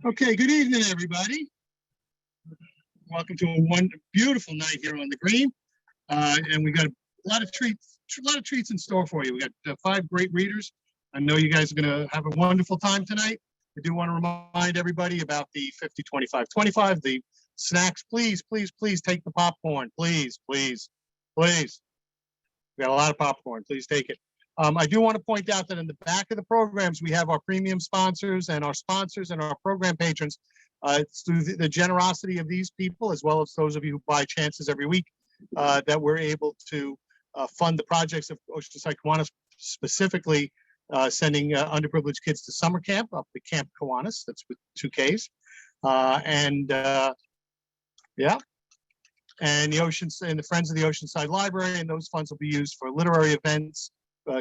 Okay, good evening, everybody. Welcome to a beautiful night here on the green, and we got a lot of treats in store for you. We got 5 great readers. I know you guys are going to have a wonderful time tonight. I do want to remind everybody about the 50-25-25, the snacks. Please, please, please take the popcorn. Please, please, please. We got a lot of popcorn. Please take it. I do want to point out that in the back of the programs, we have our premium sponsors and our program patrons. It's through the generosity of these people, as well as those of you who buy chances every week, that we're able to fund the projects of Oceanside Kiwanis, specifically sending underprivileged kids to summer camp up to Camp Kiwanis. That's with 2 Ks. And the Friends of the Oceanside Library, and those funds will be used for literary events,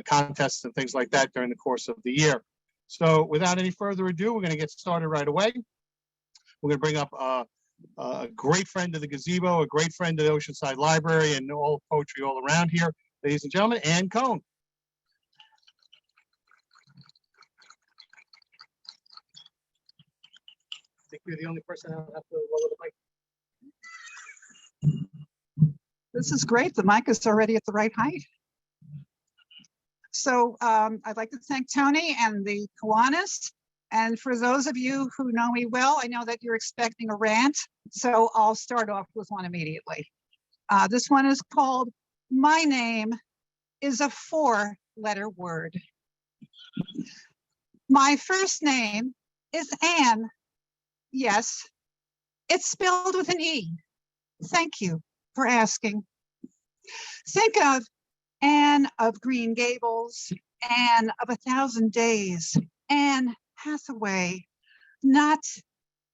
contests, and things like that during the course of the year. So without any further ado, we're going to get started right away. We're going to bring up a great friend of the Gazebo, a great friend of the Oceanside Library, and all poetry all around here. Ladies and gentlemen, Ann Coen. I think you're the only person I'll have to lower the mic. This is great. The mic is already at the right height. So I'd like to thank Tony and the Kiwanis. And for those of you who know me well, I know that you're expecting a rant. So I'll start off with one immediately. This one is called My Name is a 4-letter word. My first name is Ann. Yes, it's spelled with an E. Thank you for asking. Think of Anne of Green Gables, Anne of 1,000 Days, Anne Hathaway, not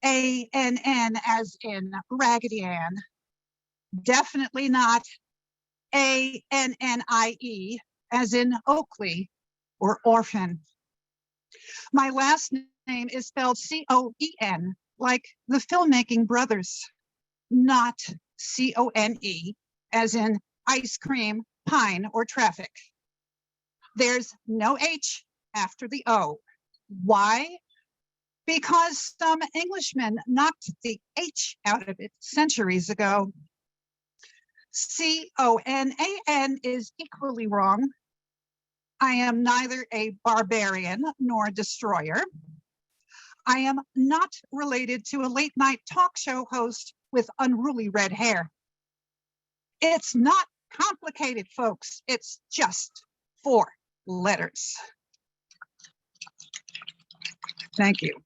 A-N-N as in Raggedy Ann, definitely not A-N-N-I-E as in Oakley or orphan. My last name is spelled C-O-E-N, like the filmmaking brothers, not C-O-N-E as in ice cream, pine, or traffic. There's no H after the O. Why? Because some Englishmen knocked the H out of it centuries ago. C-O-N-A-N is equally wrong. I am neither a barbarian nor a destroyer. I am not related to a late-night talk show host with unruly red hair. It's not complicated, folks. It's just 4 letters. Thank you.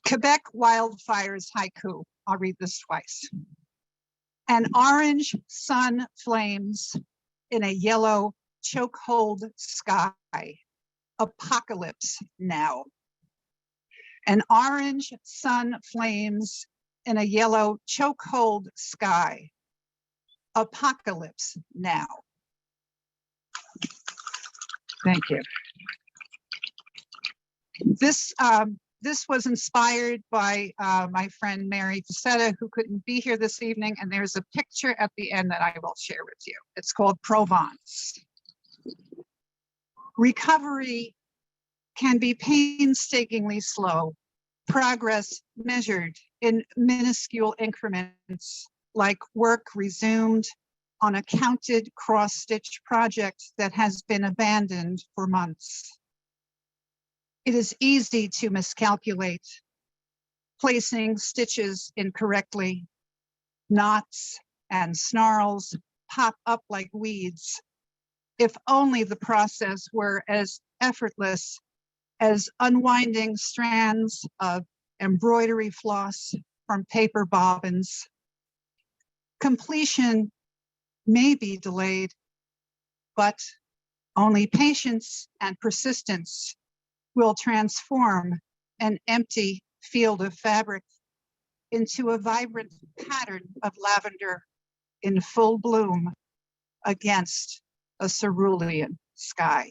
Quebec wildfires haiku. I'll read this twice. An orange sun flames in a yellow chokehold sky. Apocalypse now. An orange sun flames in a yellow chokehold sky. Apocalypse now. Thank you. This was inspired by my friend Mary Facetta, who couldn't be here this evening, and there's a picture at the end that I will share with you. It's called Provence. Recovery can be painstakingly slow, progress measured in minuscule increments, like work resumed on a counted cross-stitch project that has been abandoned for months. It is easy to miscalculate, placing stitches incorrectly. Knots and snarls pop up like weeds. If only the process were as effortless as unwinding strands of embroidery floss from paper bobbins. Completion may be delayed, but only patience and persistence will transform an empty field of fabric into a vibrant pattern of lavender in full bloom against a cerulean sky.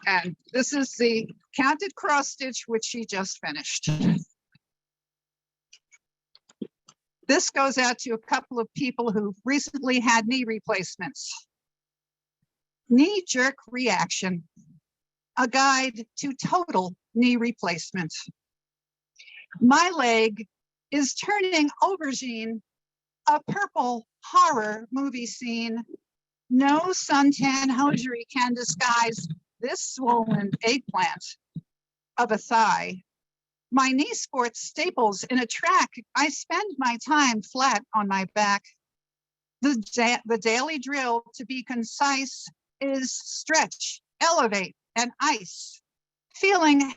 And this is the counted cross stitch, which she just finished. This goes out to a couple of people who've recently had knee replacements. Knee-jerk reaction. a guide to total knee replacement. My leg is turning aubergine, a purple horror movie scene. No suntan hosiery can disguise this swollen eggplant of a thigh. My knee sports staples in a track. I spend my time flat on my back. The daily drill, to be concise, is stretch, elevate, and ice. Feeling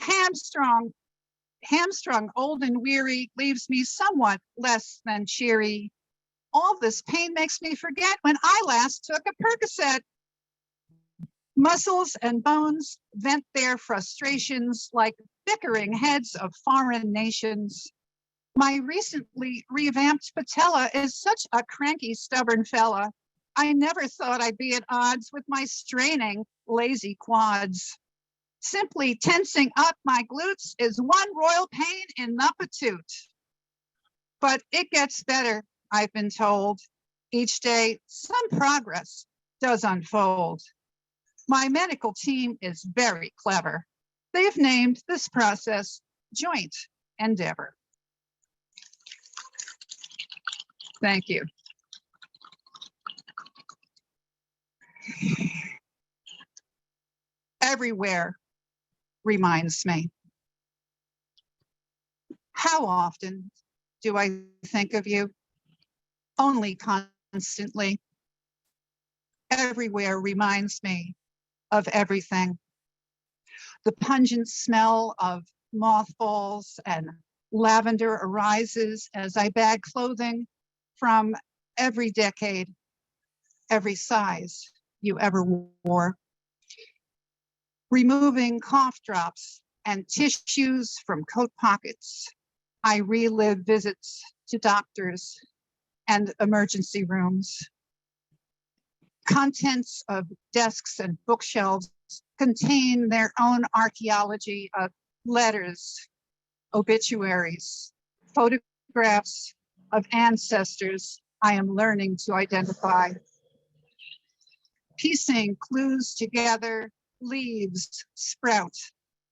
hamstrung, old and weary, leaves me somewhat less than cheery. All this pain makes me forget when I last took a Percocet. Muscles and bones vent their frustrations like bickering heads of foreign nations. My recently revamped patella is such a cranky, stubborn fella. I never thought I'd be at odds with my straining, lazy quads. Simply tensing up my glutes is one royal pain in the patoot. But it gets better, I've been told. Each day, some progress does unfold. My medical team is very clever. They've named this process joint endeavor. Thank you. Everywhere reminds me. How often do I think of you? Only constantly. Everywhere reminds me of everything. The pungent smell of mothballs and lavender arises as I bag clothing from every decade, every size you ever wore. Removing cough drops and tissues from coat pockets, I relive visits to doctors and emergency rooms. Contents of desks and bookshelves contain their own archaeology of letters, obituaries, photographs of ancestors I am learning to identify. Piecing clues together, leaves sprout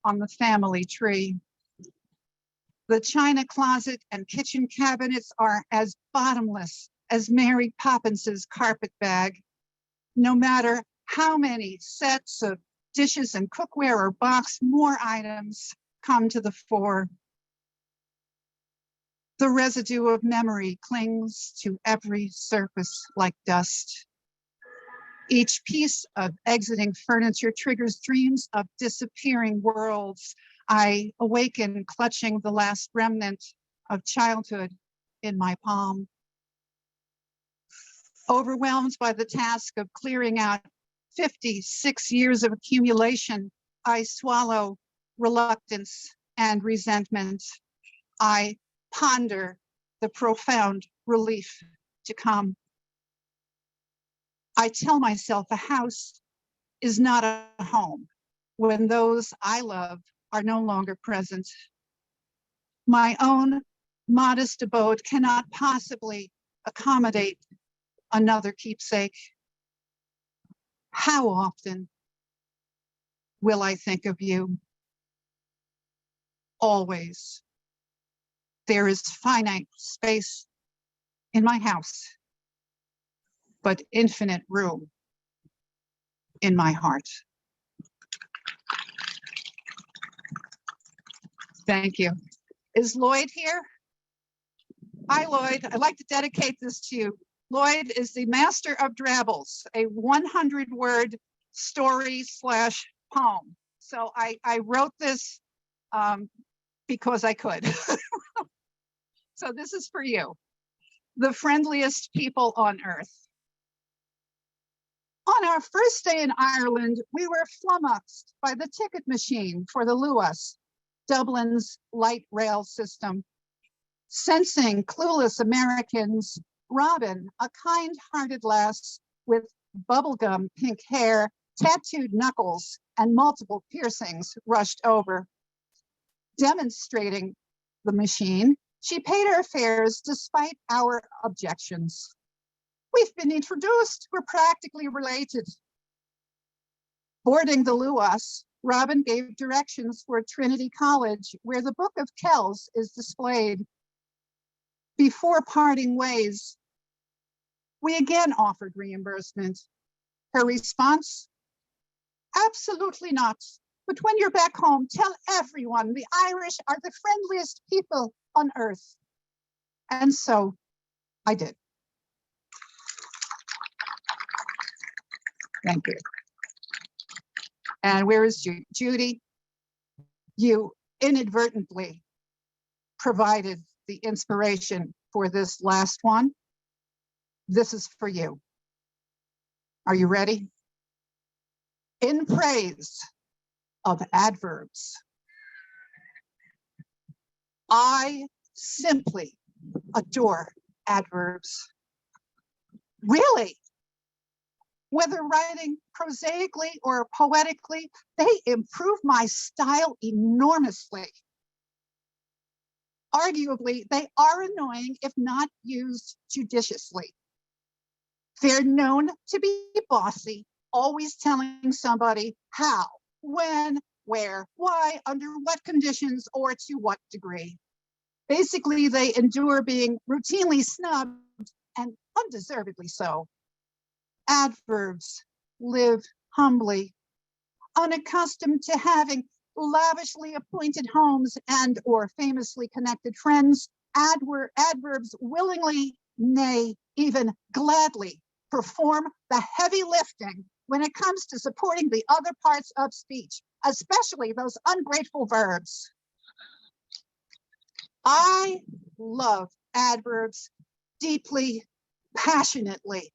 on the family tree. The china closet and kitchen cabinets are as bottomless as Mary Poppins's carpet bag. No matter how many sets of dishes and cookware or box, more items come to the fore. The residue of memory clings to every surface like dust. Each piece of exiting furniture triggers dreams of disappearing worlds. I awaken clutching the last remnant of childhood in my palm. Overwhelmed by the task of clearing out 56 years of accumulation, I swallow reluctance and resentment. I ponder the profound relief to come. I tell myself a house is not a home when those I love are no longer present. My own modest abode cannot possibly accommodate another keepsake. How often will I think of you? Always. There is finite space in my house, but infinite room in my heart. Thank you. Is Lloyd here? Hi, Lloyd. I'd like to dedicate this to you. Lloyd is the master of drabbles, a 100-word story/poem. So I wrote this because I could. So this is for you. The friendliest people on earth. On our first day in Ireland, we were flummoxed by the ticket machine for the Luas, Dublin's light rail system. Sensing clueless Americans, Robin, a kind-hearted lass with bubblegum pink hair, tattooed knuckles, and multiple piercings, rushed over. Demonstrating the machine, she paid our fares despite our objections. We've been introduced, we're practically related. Boarding the Luas, Robin gave directions for Trinity College, where the Book of Kells is displayed. Before parting ways, we again offered reimbursement. Her response, absolutely not. But when you're back home, tell everyone the Irish are the friendliest people on earth. And so I did. Thank you. And where is Judy? Judy, you inadvertently provided the inspiration for this last one. This is for you. Are you ready? In praise of adverbs, I simply adore adverbs. Really? Whether writing prosaically or poetically, they improve my style enormously. Arguably, they are annoying if not used judiciously. They're known to be bossy, always telling somebody how, when, where, why, under what conditions, or to what degree. Basically, they endure being routinely snubbed, and undeservedly so. Adverbs live humbly, unaccustomed to having lavishly appointed homes and or famously connected friends. Adverbs willingly, nay, even gladly perform the heavy lifting when it comes to supporting the other parts of speech, especially those ungrateful verbs. I love adverbs deeply, passionately,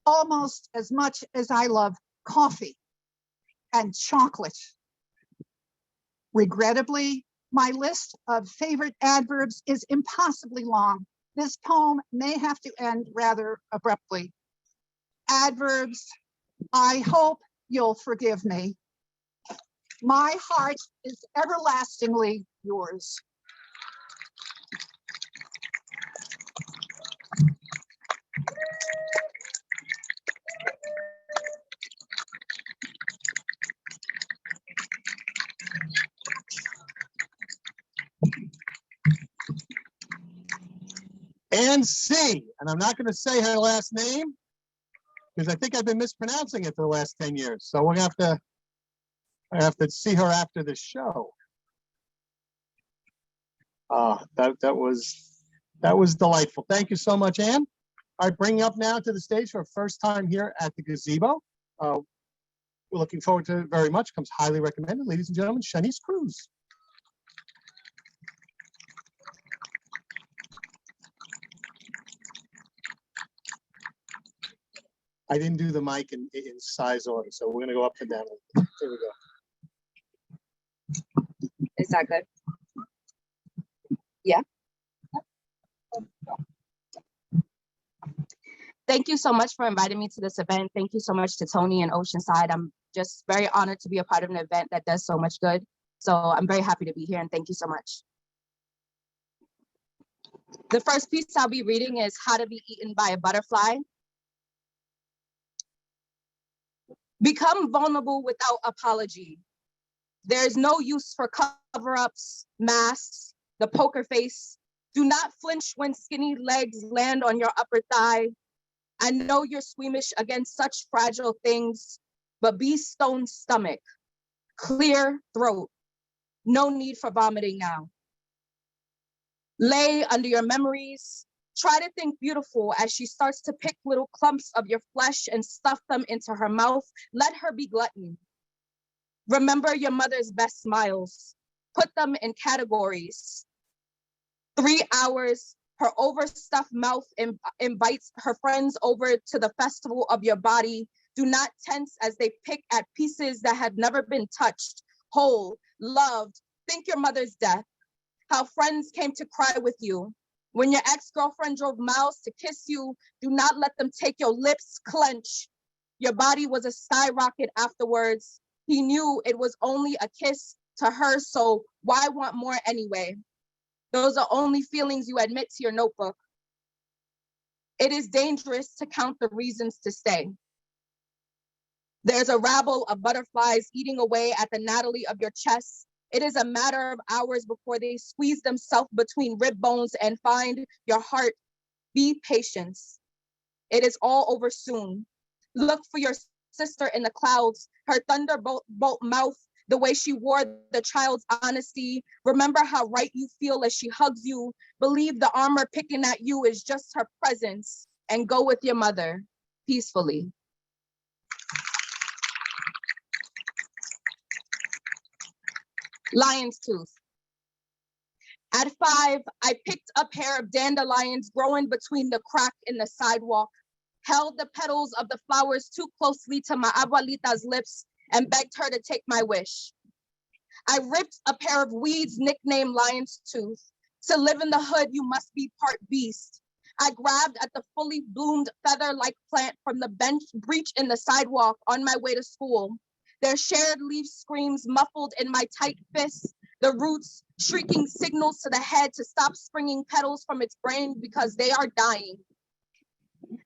almost as much as I love coffee and chocolate. Regrettably, my list of favorite adverbs is impossibly long. This poem may have to end rather abruptly. Adverbs, I hope you'll forgive me. My heart is everlastingly yours. And C, and I'm not going to say her last name because I think I've been mispronouncing it for the last 10 years. So we're going to have to see her after the show. That was delightful. Thank you so much, Anne. All right, bringing up now to the stage for her first time here at the Gazebo. We're looking forward to it very much. Comes highly recommended, ladies and gentlemen, Chanice Cruz. I didn't do the mic in size order, so we're going to go up and down. Here we go. Is that good? Yeah. Thank you so much for inviting me to this event. Thank you so much to Tony and Oceanside. I'm just very honored to be a part of an event that does so much good. So I'm very happy to be here and thank you so much. The first piece I'll be reading is How to Be Eaten by a Butterfly. Become vulnerable without apology. There's no use for cover-ups, masks, the poker face. Do not flinch when skinny legs land on your upper thigh. I know you're squeamish against such fragile things, but be stone stomach, clear throat. No need for vomiting now. Lay under your memories. Try to think beautiful as she starts to pick little clumps of your flesh and stuff them into her mouth. Let her be glutton. Remember your mother's best smiles. Put them in categories. 3 hours, her overstuffed mouth invites her friends over to the festival of your body. Do not tense as they pick at pieces that had never been touched, whole, loved. Think your mother's death, how friends came to cry with you. When your ex-girlfriend drove miles to kiss you, do not let them take your lips, clench. Your body was a skyrocket afterwards. He knew it was only a kiss to her, so why want more anyway? Those are only feelings you admit to your notebook. It is dangerous to count the reasons to stay. There's a rabble of butterflies eating away at the Natalie of your chest. It is a matter of hours before they squeeze themselves between rib bones and find your heart. Be patient. It is all over soon. Look for your sister in the clouds, her thunderbolt mouth, the way she wore the child's honesty. Remember how right you feel as she hugs you. Believe the armor picking at you is just her presence, and go with your mother peacefully. Lion's tooth. At 5, I picked a pair of dandelions growing between the crack in the sidewalk, held the petals of the flowers too closely to my abuelita's lips, and begged her to take my wish. I ripped a pair of weeds nicknamed Lion's Tooth. To live in the hood, you must be part beast. I grabbed at the fully bloomed feather-like plant from the breach in the sidewalk on my way to school. Their shared leaf screams muffled in my tight fists, the roots shrieking signals to the head to stop springing petals from its brain because they are dying.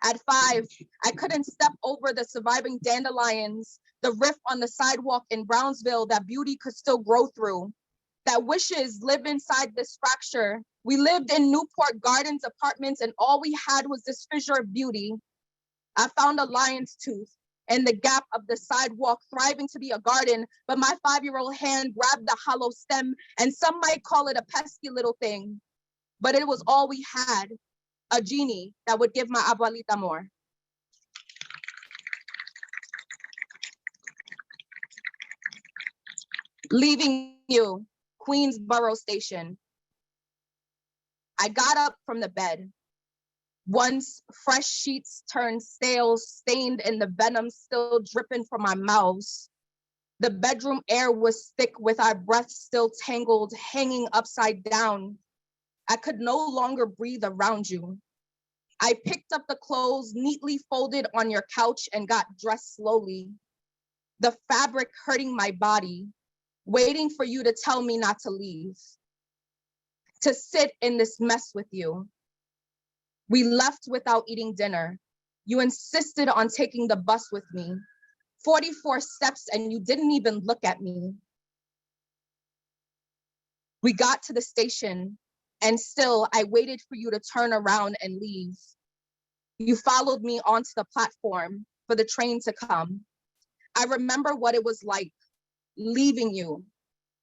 At 5, I couldn't step over the surviving dandelions, the rift on the sidewalk in Brownsville that beauty could still grow through, that wishes live inside this fracture. We lived in Newport Gardens apartments and all we had was this fissure of beauty. I found a lion's tooth in the gap of the sidewalk, thriving to be a garden, but my 5-year-old hand grabbed the hollow stem, and some might call it a pesky little thing, but it was all we had, a genie that would give my abuelita more. Leaving you, Queensboro Station. I got up from the bed. Once fresh sheets turned stale, stained in the venom still dripping from my mouths. The bedroom air was thick with our breaths still tangled, hanging upside down. I could no longer breathe around you. I picked up the clothes neatly folded on your couch and got dressed slowly. The fabric hurting my body, waiting for you to tell me not to leave. To sit in this mess with you. We left without eating dinner. You insisted on taking the bus with me. 44 steps and you didn't even look at me. We got to the station and still I waited for you to turn around and leave. You followed me onto the platform for the train to come. I remember what it was like leaving you,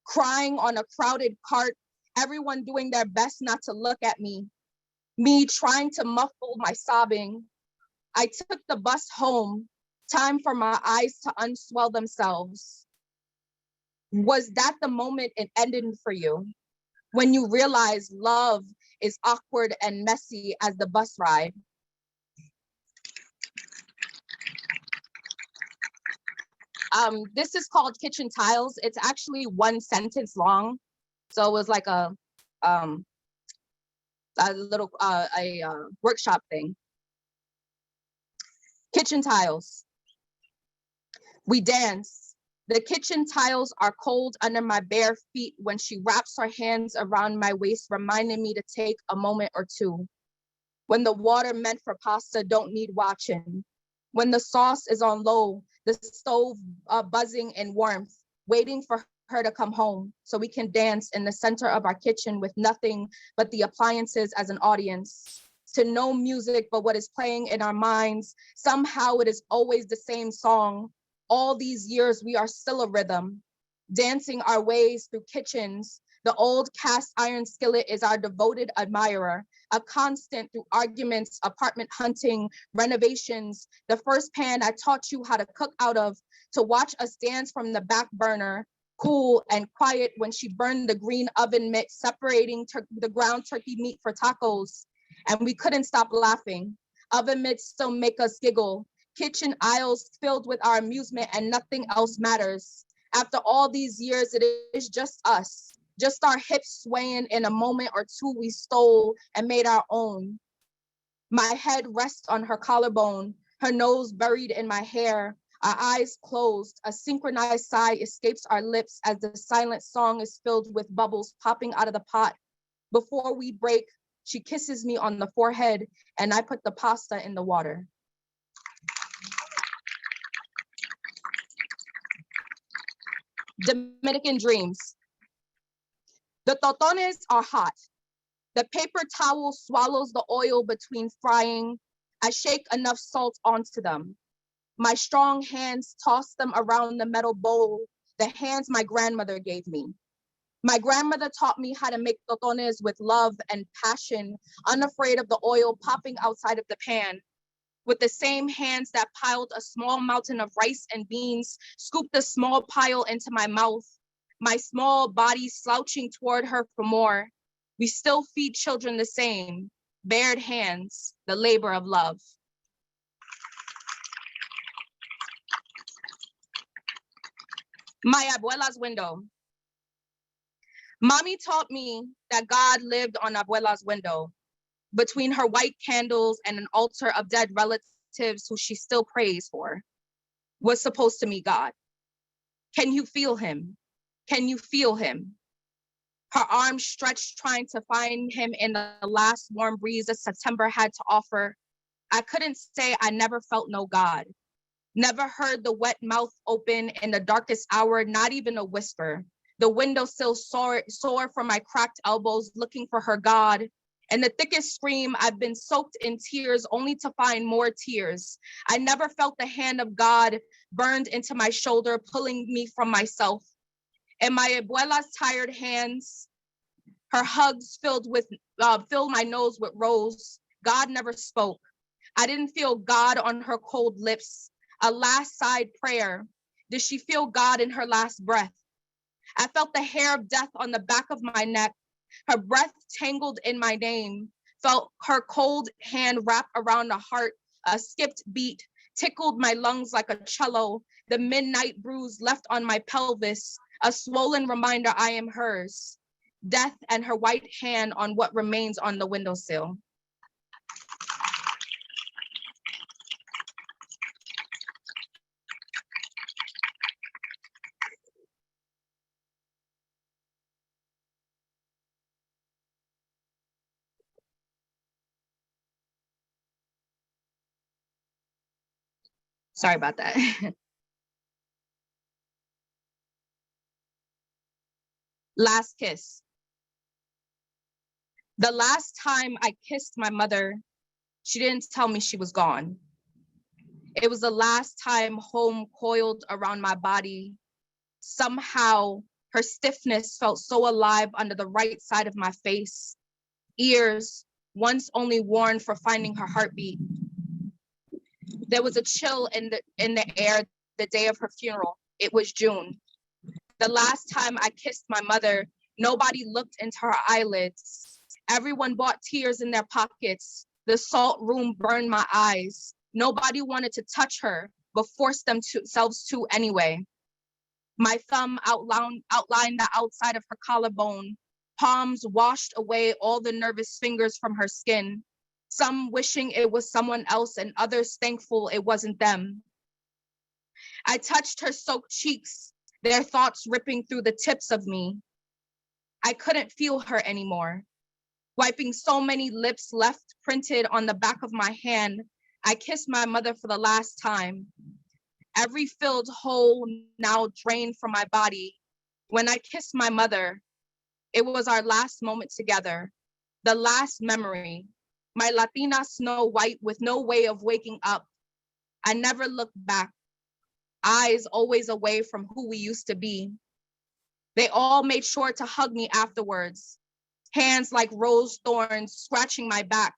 crying on a crowded cart, everyone doing their best not to look at me trying to muffle my sobbing. I took the bus home, time for my eyes to unswell themselves. Was that the moment it ended for you? When you realized love is awkward and messy as the bus ride? This is called Kitchen Tiles. It's actually one sentence long. So it was like a little workshop thing. Kitchen tiles. We dance. The kitchen tiles are cold under my bare feet when she wraps her hands around my waist, reminding me to take a moment or two. When the water meant for pasta don't need watching. When the sauce is on low, the stove buzzing in warmth, waiting for her to come home so we can dance in the center of our kitchen with nothing but the appliances as an audience. To no music but what is playing in our minds. Somehow it is always the same song. All these years we are still a rhythm, dancing our ways through kitchens. The old cast iron skillet is our devoted admirer, a constant through arguments, apartment hunting, renovations. The first pan I taught you how to cook out of, to watch us dance from the back burner, cool and quiet when she burned the green oven mitt, separating the ground turkey meat for tacos. And we couldn't stop laughing. Oven mitts still make us giggle. Kitchen aisles filled with our amusement and nothing else matters. After all these years, it is just us, just our hips swaying in a moment or two we stole and made our own. My head rests on her collarbone, her nose buried in my hair, our eyes closed. A synchronized sigh escapes our lips as the silent song is filled with bubbles popping out of the pot. Before we break, she kisses me on the forehead and I put the pasta in the water. Dominican dreams. The totones are hot. The paper towel swallows the oil between frying. I shake enough salt onto them. My strong hands toss them around the metal bowl, the hands my grandmother gave me. My grandmother taught me how to make totones with love and passion, unafraid of the oil popping outside of the pan. With the same hands that piled a small mountain of rice and beans, scooped a small pile into my mouth, my small body slouching toward her for more. We still feed children the same, bared hands, the labor of love. My abuela's window. Mommy taught me that God lived on abuela's window, between her white candles and an altar of dead relatives who she still prays for, was supposed to meet God. Can you feel him? Can you feel him? Her arms stretched, trying to find him in the last warm breeze that September had to offer. I couldn't say I never felt no God, never heard the wet mouth open in the darkest hour, not even a whisper. The windowsill sore from my cracked elbows, looking for her God. In the thickest scream, I've been soaked in tears, only to find more tears. I never felt the hand of God burned into my shoulder, pulling me from myself. In my abuela's tired hands, her hugs filled my nose with rose. God never spoke. I didn't feel God on her cold lips. A last side prayer. Did she feel God in her last breath? I felt the hair of death on the back of my neck. Her breath tangled in my name. Felt her cold hand wrap around a heart. A skipped beat tickled my lungs like a cello. The midnight bruise left on my pelvis. A swollen reminder I am hers. Death and her white hand on what remains on the windowsill. Sorry about that. Last kiss. The last time I kissed my mother, she didn't tell me she was gone. It was the last time home coiled around my body. Somehow, her stiffness felt so alive under the right side of my face. Ears, once only worn for finding her heartbeat. There was a chill in the air the day of her funeral. It was June. The last time I kissed my mother, nobody looked into her eyelids. Everyone bought tears in their pockets. The salt room burned my eyes. Nobody wanted to touch her, but forced themselves to anyway. My thumb outlined the outside of her collarbone. Palms washed away all the nervous fingers from her skin. Some wishing it was someone else and others thankful it wasn't them. I touched her soaked cheeks, their thoughts ripping through the tips of me. I couldn't feel her anymore. Wiping so many lips left printed on the back of my hand, I kissed my mother for the last time. Every filled hole now drained from my body. When I kissed my mother, it was our last moment together, the last memory. My Latina Snow White with no way of waking up. I never looked back, eyes always away from who we used to be. They all made sure to hug me afterwards, hands like rose thorns scratching my back.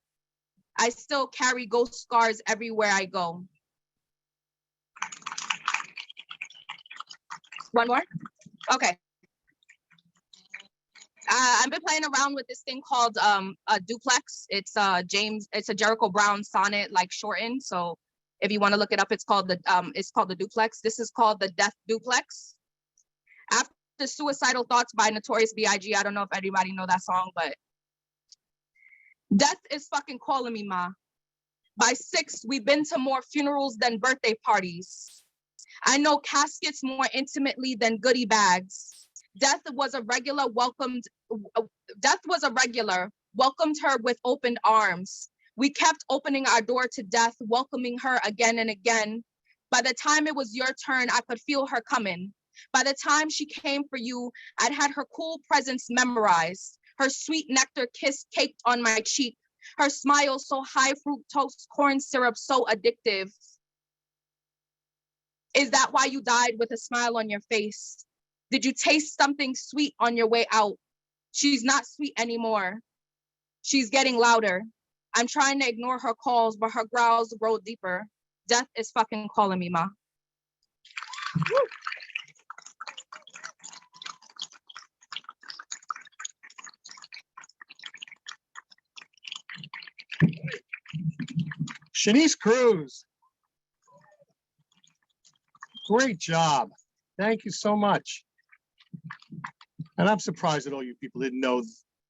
I still carry ghost scars everywhere I go. One more? Okay. I've been playing around with this thing called a duplex. It's a Jericho Brown sonnet, like shortened. So if you want to look it up, it's called the duplex. This is called the death duplex. After Suicidal Thoughts by Notorious B.I.G. I don't know if everybody know that song, but death is fucking calling me, ma. By 6, we've been to more funerals than birthday parties. I know caskets more intimately than goodie bags. Death was a regular, welcomed her with opened arms. We kept opening our door to death, welcoming her again and again. By the time it was your turn, I could feel her coming. By the time she came for you, I'd had her cool presence memorized, her sweet nectar kiss caked on my cheek, her smile so high fructose corn syrup so addictive. Is that why you died with a smile on your face? Did you taste something sweet on your way out? She's not sweet anymore. She's getting louder. I'm trying to ignore her calls, but her growls grow deeper. Death is fucking calling me, ma. Chanice Cruz. Great job. Thank you so much. And I'm surprised that all you people didn't know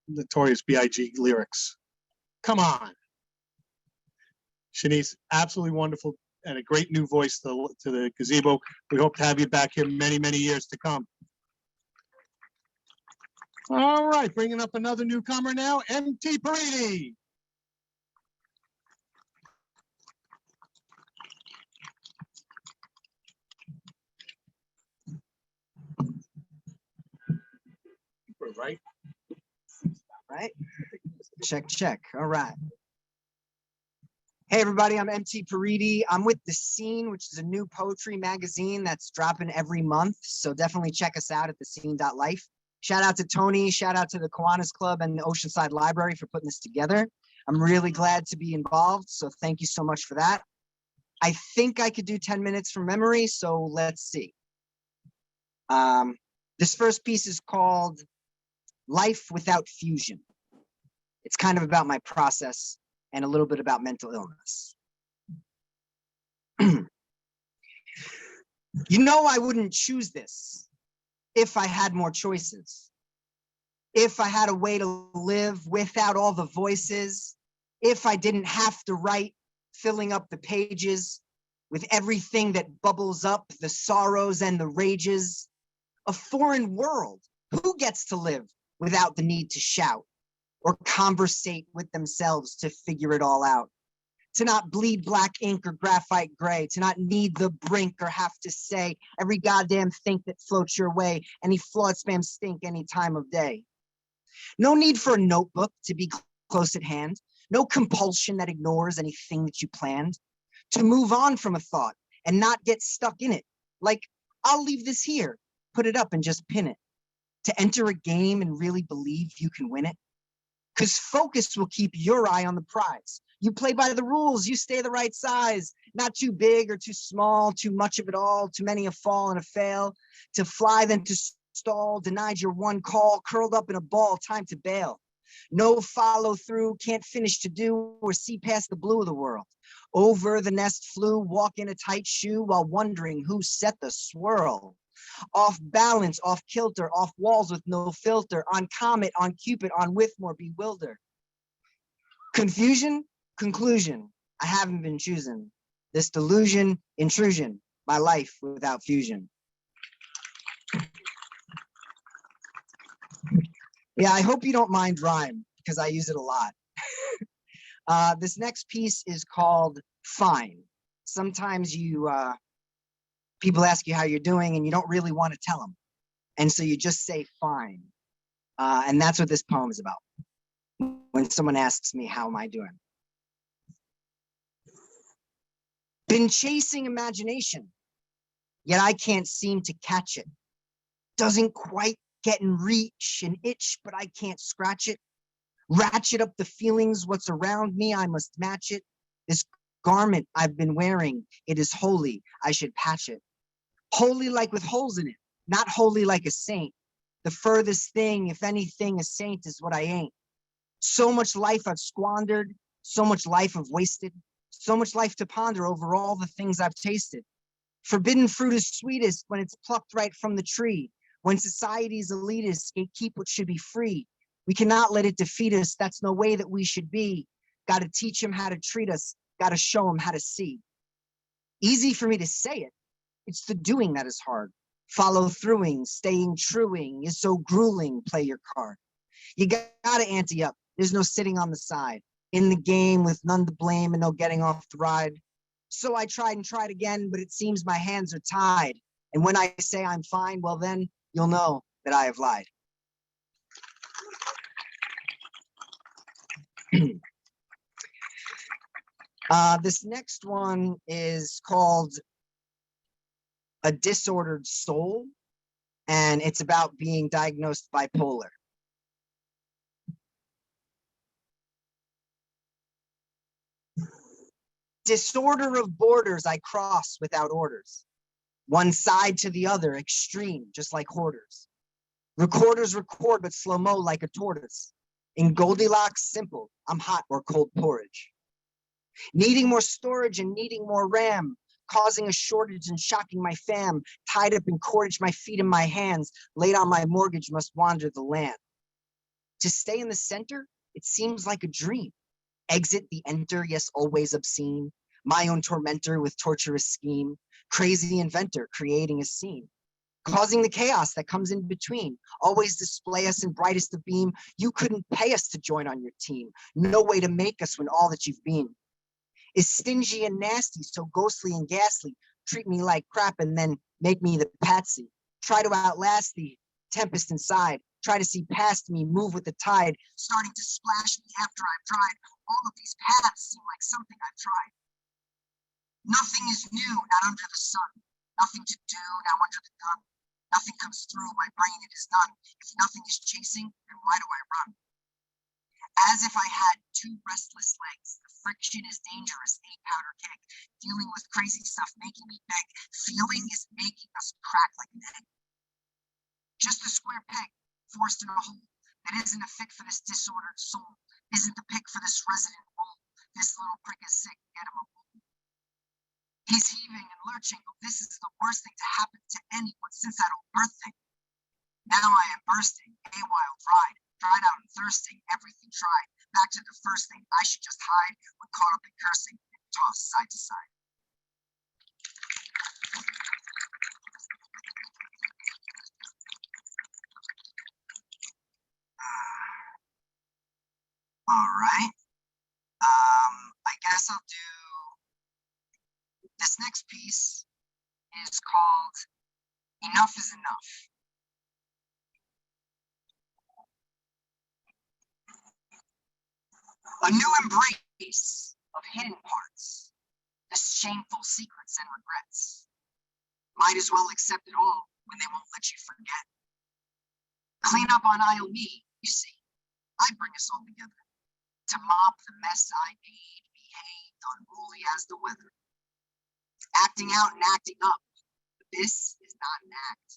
Notorious B.I.G. lyrics. Come on. Chanice, absolutely wonderful and a great new voice to the Gazebo. We hope to have you back here many, many years to come. All right, bringing up another newcomer now, MT Pariti. Right? Right? Check, check. All right. Hey, everybody, I'm MT Pariti. I'm with The Scene, which is a new poetry magazine that's dropping every month. So definitely check us out at thescene.life. Shout out to Tony. Shout out to the Kiwanis Club and the Oceanside Library for putting this together. I'm really glad to be involved. So thank you so much for that. I think I could do 10 minutes from memory. So let's see. This first piece is called Life Without Fusion. It's kind of about my process and a little bit about mental illness. You know, I wouldn't choose this if I had more choices. If I had a way to live without all the voices. If I didn't have to write, filling up the pages with everything that bubbles up, the sorrows and the rages. A foreign world. Who gets to live without the need to shout or conversate with themselves to figure it all out? To not bleed black ink or graphite gray, to not need the brink or have to say every goddamn think that floats your way, any flawed spam stink any time of day. No need for a notebook to be close at hand, no compulsion that ignores anything that you planned. To move on from a thought and not get stuck in it, like I'll leave this here, put it up and just pin it. To enter a game and really believe you can win it. Because focus will keep your eye on the prize. You play by the rules, you stay the right size. Not too big or too small, too much of it all, too many a fall and a fail. To fly then to stall, denied your one call, curled up in a ball, time to bail. No follow through, can't finish to do or see past the blue of the world. Over the nest flew, walk in a tight shoe while wondering who set the swirl. Off balance, off kilter, off walls with no filter, on comet, on Cupid, on Withmore, bewilder. Confusion, conclusion, I haven't been choosing. This delusion, intrusion, my life without fusion. Yeah, I hope you don't mind rhyme because I use it a lot. This next piece is called Fine. Sometimes people ask you how you're doing and you don't really want to tell them. And so you just say fine. And that's what this poem is about. When someone asks me, how am I doing? Been chasing imagination, yet I can't seem to catch it. Doesn't quite get in reach and itch, but I can't scratch it. Ratchet up the feelings, what's around me, I must match it. This garment I've been wearing, it is holy, I should patch it. Holy like with holes in it, not holy like a saint. The furthest thing, if anything, a saint is what I ain't. So much life I've squandered, so much life I've wasted, so much life to ponder over all the things I've tasted. Forbidden fruit is sweetest when it's plucked right from the tree. When society's elitists gatekeep what should be free. We cannot let it defeat us, that's no way that we should be. Gotta teach them how to treat us, gotta show them how to see. Easy for me to say it, it's the doing that is hard. Follow throughing, staying truing is so grueling, play your card. You gotta ante up, there's no sitting on the side. In the game with none to blame and no getting off the ride. So I tried and tried again, but it seems my hands are tied. And when I say I'm fine, well, then you'll know that I have lied. This next one is called A Disordered Soul, and it's about being diagnosed bipolar. Disorder of borders I cross without orders. One side to the other, extreme, just like hoarders. Recorders record, but slow-mo like a tortoise. In Goldilocks, simple, I'm hot or cold porridge. Needing more storage and needing more RAM, causing a shortage and shocking my fam. Tied up in cordage, my feet in my hands. Laid on my mortgage, must wander the land. To stay in the center, it seems like a dream. Exit the enter, yes, always obscene. My own tormentor with torturous scheme. Crazy inventor creating a scene. Causing the chaos that comes in between. Always display us in brightest of beam. You couldn't pay us to join on your team. No way to make us when all that you've been is stingy and nasty, so ghostly and ghastly. Treat me like crap and then make me the patsy. Try to outlast the tempest inside. Try to see past me, move with the tide. Starting to splash me after I've dried. All of these paths seem like something I've tried. Nothing is new, not under the sun. Nothing to do, now under the gun. Nothing comes through, my brain it is none. If nothing is chasing, then why do I run? As if I had two restless legs. The friction is dangerous, a powder keg. Dealing with crazy stuff making me beg. Feeling is making us crack like an egg. Just a square peg, forced in a hole. That isn't a fit for this disordered soul. Isn't the pick for this resident role. This little prick is sick, get him a bowl. He's heaving and lurching. Oh, this is the worst thing to happen to anyone since that old birth thing. Now I am bursting, a wild ride. Dried out and thirsting, everything tried. Back to the first thing, I should just hide when caught up in cursing and tossed side to side. All right. I guess I'll do this next piece is called Enough is Enough. A new embrace of hidden parts, the shameful secrets and regrets. Might as well accept it all when they won't let you forget. Clean up on aisle me, you see. I bring us all together to mop the mess I made, behaved unruly as the weather. Acting out and acting up, this is not an act.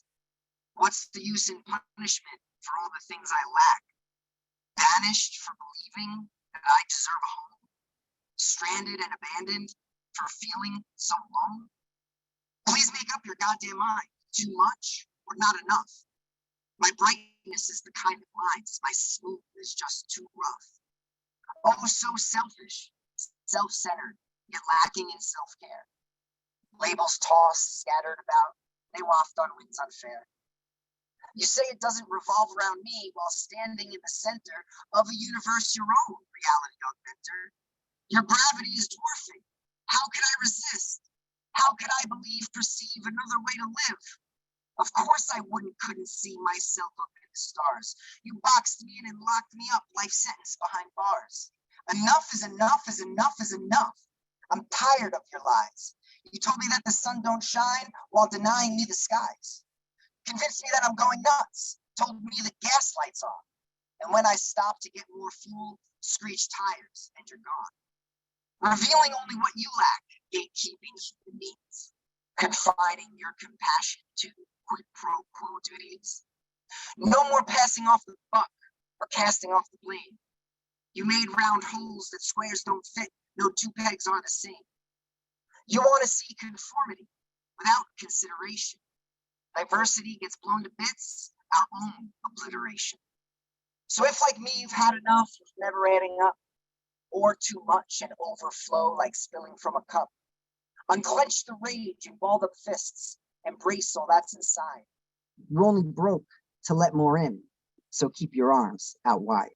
What's the use in punishment for all the things I lack? Banished for believing that I deserve a home? Stranded and abandoned for feeling so alone? Please make up your goddamn mind. Too much or not enough? My brightness is the kind that blinds. My smooth is just too rough. Oh, so selfish, self-centered, yet lacking in self-care. Labels tossed, scattered about, they waft on winds unfair. You say it doesn't revolve around me while standing in the center of a universe your own, reality augmenter. Your gravity is dwarfing. How could I resist? How could I perceive another way to live? Of course I couldn't see myself up in the stars. You boxed me in and locked me up, life sentence behind bars. Enough is enough is enough is enough. I'm tired of your lies. You told me that the sun don't shine while denying me the skies. Convinced me that I'm going nuts. Told me the gas light's off. And when I stop to get more fuel, screech tires and you're gone. Revealing only what you lack, gatekeeping human needs. Confining your compassion to quid pro quo duties. No more passing off the buck or casting off the blame. You made round holes that squares don't fit. No two pegs are the same. You want to see conformity without consideration. Diversity gets blown to bits, our own obliteration. So if like me, you've had enough of never adding up, or too much and overflow like spilling from a cup, unclench the rage and ball up fists, embrace all that's inside. You only broke to let more in, so keep your arms out wide.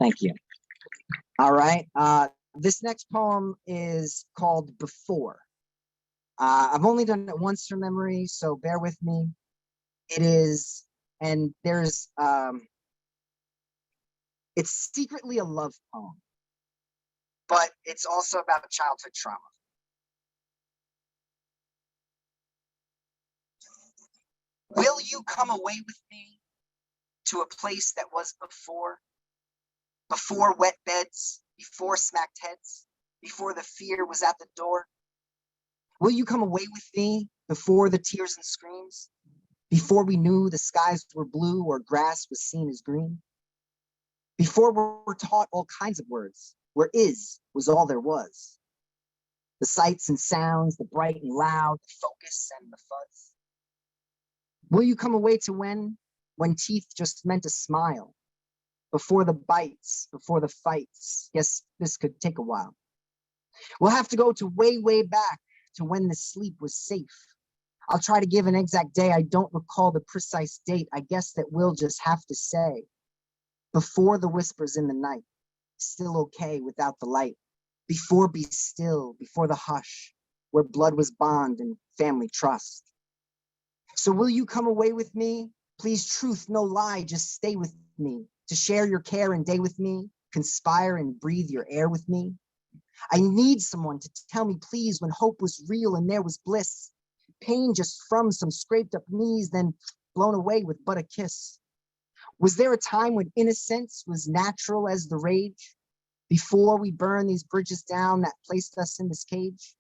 Thank you. All right. This next poem is called Before. I've only done it once from memory, so bear with me. It is, and there's, it's secretly a love poem, but it's also about childhood trauma. Will you come away with me to a place that was before? Before wet beds, before smacked heads, before the fear was at the door? Will you come away with me before the tears and screams? Before we knew the skies were blue or grass was seen as green? Before we were taught all kinds of words, where is was all there was? The sights and sounds, the bright and loud, the focus and the fuzz. Will you come away to when teeth just meant a smile? Before the bites, before the fights. Yes, this could take a while. We'll have to go to way, way back to when the sleep was safe. I'll try to give an exact day. I don't recall the precise date. I guess that we'll just have to say, before the whispers in the night, still okay without the light. Before be still, before the hush, where blood was bond and family trust. So will you come away with me? Please, truth, no lie, just stay with me. To share your care and day with me, conspire and breathe your air with me. I need someone to tell me, please, when hope was real and there was bliss. Pain just from some scraped up knees, then blown away with but a kiss. Was there a time when innocence was natural as the rage? Before we burn these bridges down that placed us in this cage?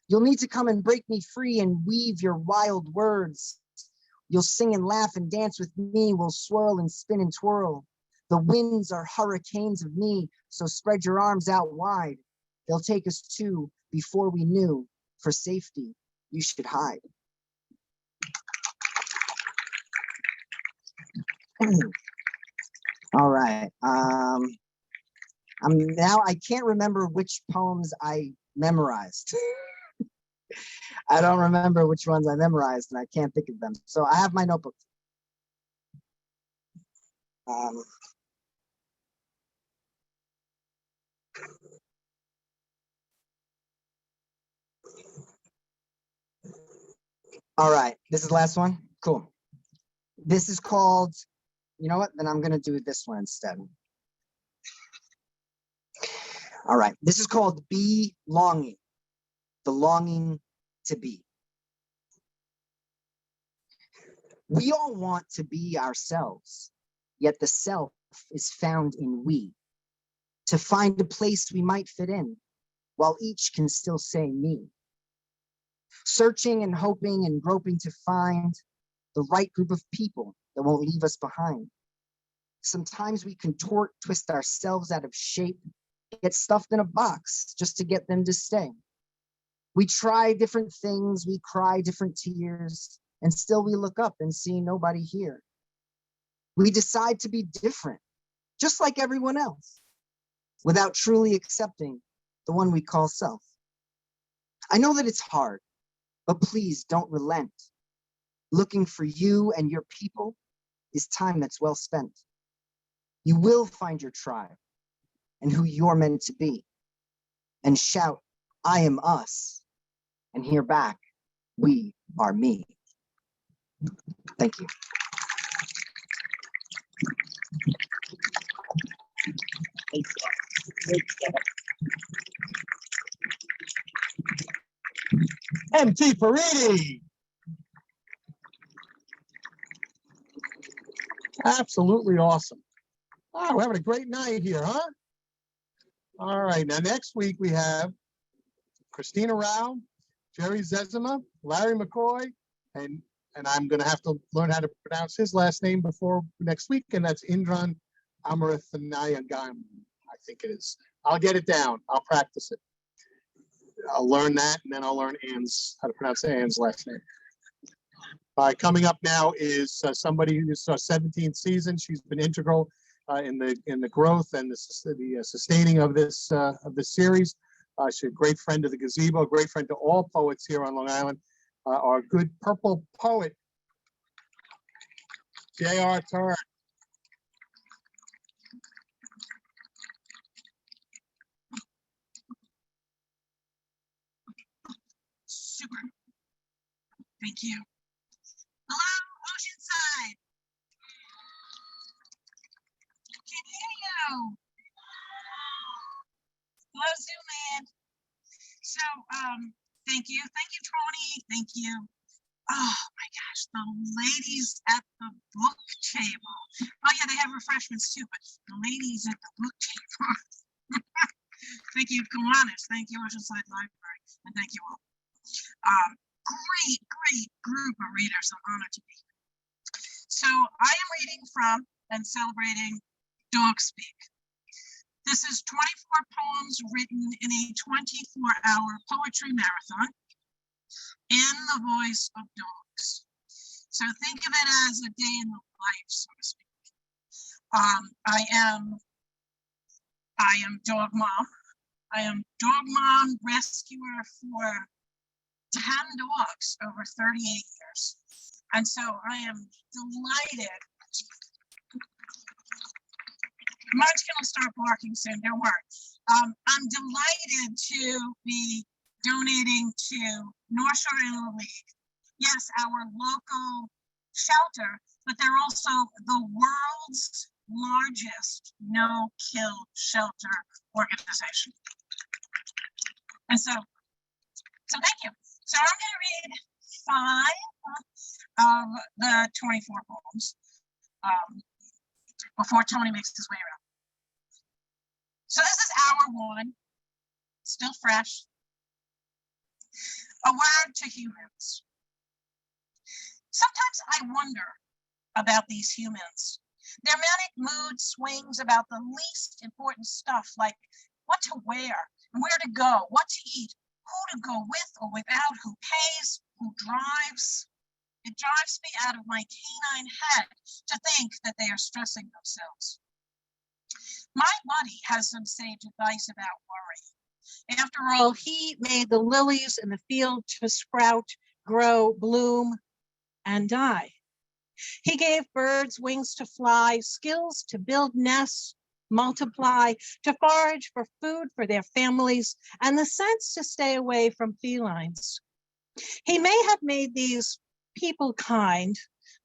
You'll need to come and break me free and weave your wild words. You'll sing and laugh and dance with me. We'll swirl and spin and twirl. The winds are hurricanes of me, so spread your arms out wide. They'll take us to before we knew. For safety, you should hide. All right. I can't remember which poems I memorized. I don't remember which ones I memorized, and I can't think of them. So I have my notebook. All right, this is the last one. Cool. This is called, you know what? Then I'm going to do this one instead. All right, this is called Be Longing, the longing to be. We all want to be ourselves, yet the self is found in we. To find a place we might fit in, while each can still say me. Searching and hoping and groping to find the right group of people that won't leave us behind. Sometimes we contort, twist ourselves out of shape, get stuffed in a box just to get them to stay. We try different things, we cry different tears, and still we look up and see nobody here. We decide to be different, just like everyone else, without truly accepting the one we call self. I know that it's hard, but please don't relent. Looking for you and your people is time that's well spent. You will find your tribe and who you're meant to be, and shout, I am us, and hear back, we are me. Thank you. MT Pariti. Absolutely awesome. Oh, we're having a great night here, huh? All right, now next week we have Christina Rao, Jerry Zezima, Larry McCoy, and I'm going to have to learn how to pronounce his last name before next week, and that's Indran Amarathanayagam, I think it is. I'll get it down. I'll practice it. I'll learn that, and then I'll learn how to pronounce Anne's last name. All right, coming up now is somebody who's 17th season. She's been integral in the growth and the sustaining of this series. She's a great friend of the Gazebo, a great friend to all poets here on Long Island. Our good purple poet, J.R. Turek. Super. Thank you. Hello, Oceanside. Can hear you. Hello, Zoom in. So, thank you. Thank you, Tony. Thank you. Oh my gosh, the ladies at the book table. Oh yeah, they have refreshments too, but the ladies at the book table. Thank you, Kiwanis. Thank you, Oceanside Library. And thank you all. Great group of readers. I'm honored to be here. So I am reading from and celebrating Dog Speak. This is 24 poems written in a 24-hour poetry marathon in the voice of dogs. So think of it as a day in the life, so to speak. I am dog mom. I am dog mom rescuer for 10 dogs over 38 years. And so I am delighted. Munchkin will start barking soon, don't worry. I'm delighted to be donating to North Shore Animal League. Yes, our local shelter, but they're also the world's largest no-kill shelter organization. And so thank you. So I'm going to read 5 of the 24 poems before Tony makes his way around. So this is hour 1, still fresh. A word to humans. Sometimes I wonder about these humans. Their manic mood swings about the least important stuff, like what to wear, where to go, what to eat, who to go with or without, who pays, who drives. It drives me out of my canine head to think that they are stressing themselves. My buddy has some sage advice about worry. After all, he made the lilies in the field to sprout, grow, bloom, and die. He gave birds wings to fly, skills to build nests, multiply, to forage for food for their families, and the sense to stay away from felines. He may have made these people kind,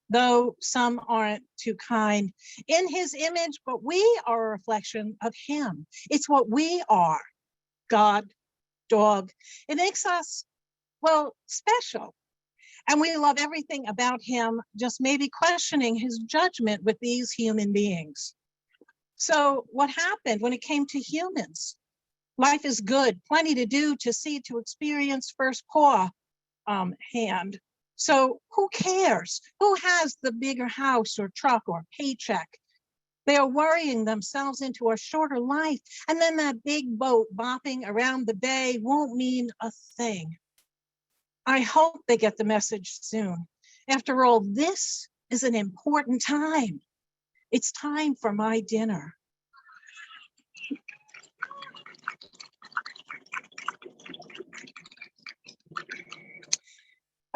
though some aren't too kind, in his image, but we are a reflection of him. It's what we are, God, dog. It makes us, well, special. And we love everything about him, just maybe questioning his judgment with these human beings. So what happened when it came to humans? Life is good, plenty to do, to see, to experience, first paw hand. So who cares? Who has the bigger house or truck or paycheck? They are worrying themselves into a shorter life. And then that big boat bopping around the bay won't mean a thing. I hope they get the message soon. After all, this is an important time. It's time for my dinner.